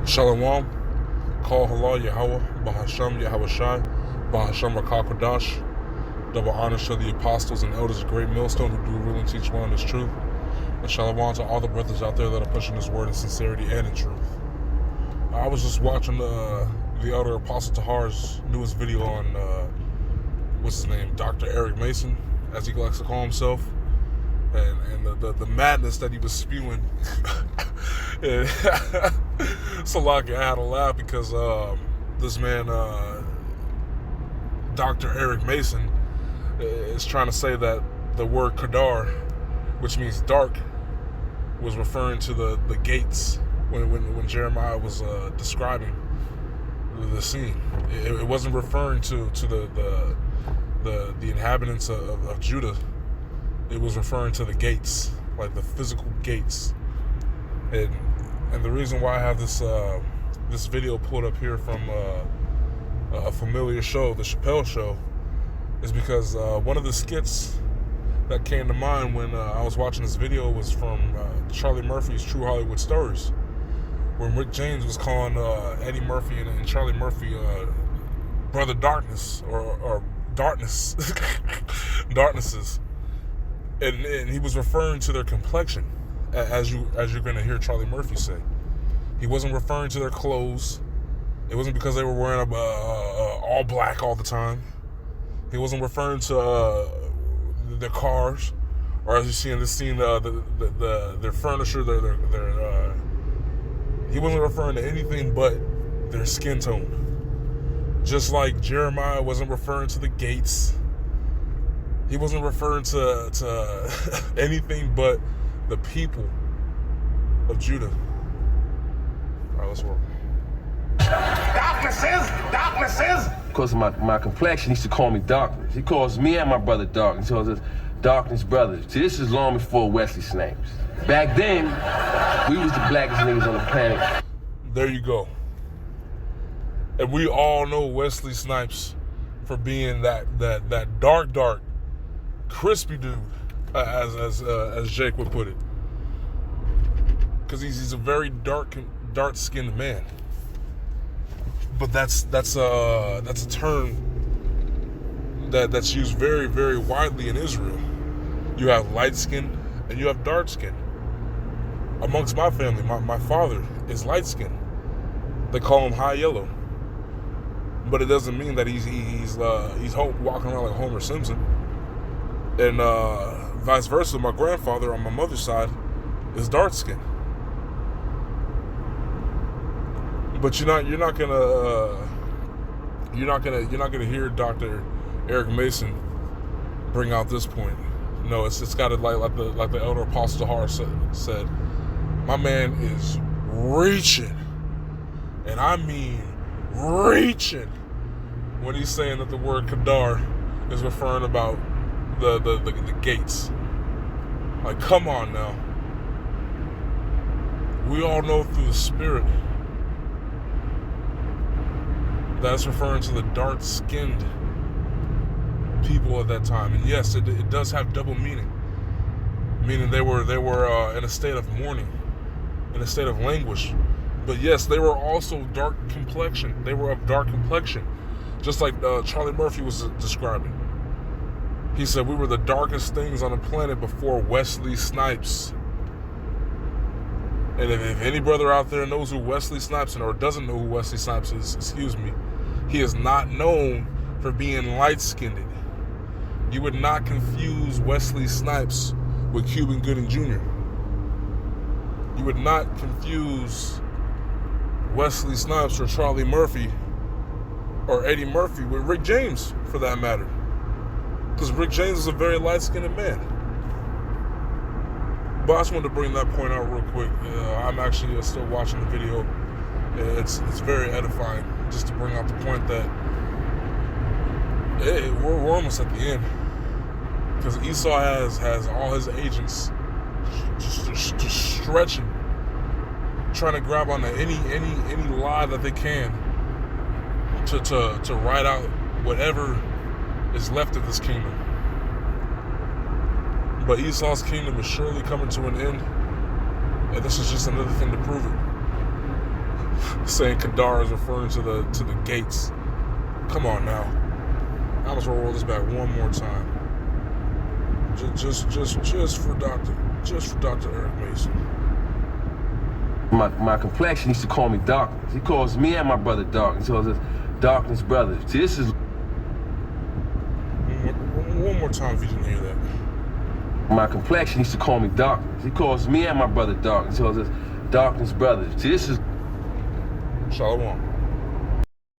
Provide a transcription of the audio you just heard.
Shalom, Kol Halal Yahweh, Bahasham Yahweh Shai, Bahasham Rakah Kodash. Double honor to the apostles and elders of Great Millstone who do rule and teach well in this truth. And shalom to all the brothers out there that are pushing this word in sincerity and in truth. I was just watching the elder Apostle Tahar's newest video on, what's his name, Dr. Eric Mason, as he likes to call himself. And the madness that he was spewing. So like I had to laugh because this man, Dr. Eric Mason, is trying to say that the word Kadar, which means dark, was referring to the gates when Jeremiah was describing the scene. It wasn't referring to the inhabitants of Judah. It was referring to the gates, like the physical gates. And the reason why I have this video pulled up here from a familiar show, the Chappelle Show, is because one of the skits that came to mind when I was watching this video was from Charlie Murphy's True Hollywood Stories, when Rick James was calling Eddie Murphy and Charlie Murphy Brother Darkness or Darkness, Darknesses. And he was referring to their complexion, as you're going to hear Charlie Murphy say. He wasn't referring to their clothes. It wasn't because they were wearing all black all the time. He wasn't referring to their cars, or as you see in this scene, their furniture. He wasn't referring to anything but their skin tone. Just like Jeremiah wasn't referring to the gates. He wasn't referring to anything but the people of Judah. All right, let's roll. Darknesses. Because of my complexion, he used to call me Darkness. He calls me and my brother Darkness. He calls us Darkness brothers. See, this is long before Wesley Snipes. Back then, we was the blackest niggas on the planet. There you go. And we all know Wesley Snipes for being that dark, crispy dude, as Jake would put it, because he's a very dark-skinned man. But that's a term that's used very, very widely in Israel. You have light skin and you have dark skin. Amongst my family, my father is light skinned. They call him high yellow, but it doesn't mean that he's walking around like Homer Simpson. And vice versa, my grandfather on my mother's side is dark skinned. But you're not gonna hear Dr. Eric Mason bring out this point. No, it's got to like the elder Apostle Tahar said. My man is reaching, and I mean reaching, when he's saying that the word Kadar is referring about the gates. Like, come on now. We all know through the Spirit that's referring to the dark-skinned people at that time. And yes, it does have double meaning. Meaning they were in a state of mourning, in a state of languish. But yes, they were also dark complexion. They were of dark complexion, just like Charlie Murphy was describing. He said we were the darkest things on the planet before Wesley Snipes. And if any brother out there knows who Wesley Snipes is, or doesn't know who Wesley Snipes is, he is not known for being light-skinned. You would not confuse Wesley Snipes with Cuban Gooding Jr. You would not confuse Wesley Snipes or Charlie Murphy or Eddie Murphy with Rick James, for that matter. Because Rick James is a very light-skinned man. But I just wanted to bring that point out real quick. I'm actually still watching the video. It's very edifying, just to bring out the point that we're almost at the end. Because Esau has all his agents just stretching, trying to grab onto any lie that they can to ride out whatever is left of this kingdom. But Esau's kingdom is surely coming to an end, and this is just another thing to prove it. saying Kadar is referring to the gates. Come on now. I must roll this back one more time. Just for Dr. Eric Mason. My complexion used to call me Darkness. He calls me and my brother Darkness. He calls us Darkness brothers. See, this is one more time if you didn't hear that. my complexion used to call me Darkness. He calls me and my brother Darkness. He calls us Darkness brothers. See, this is Shalom.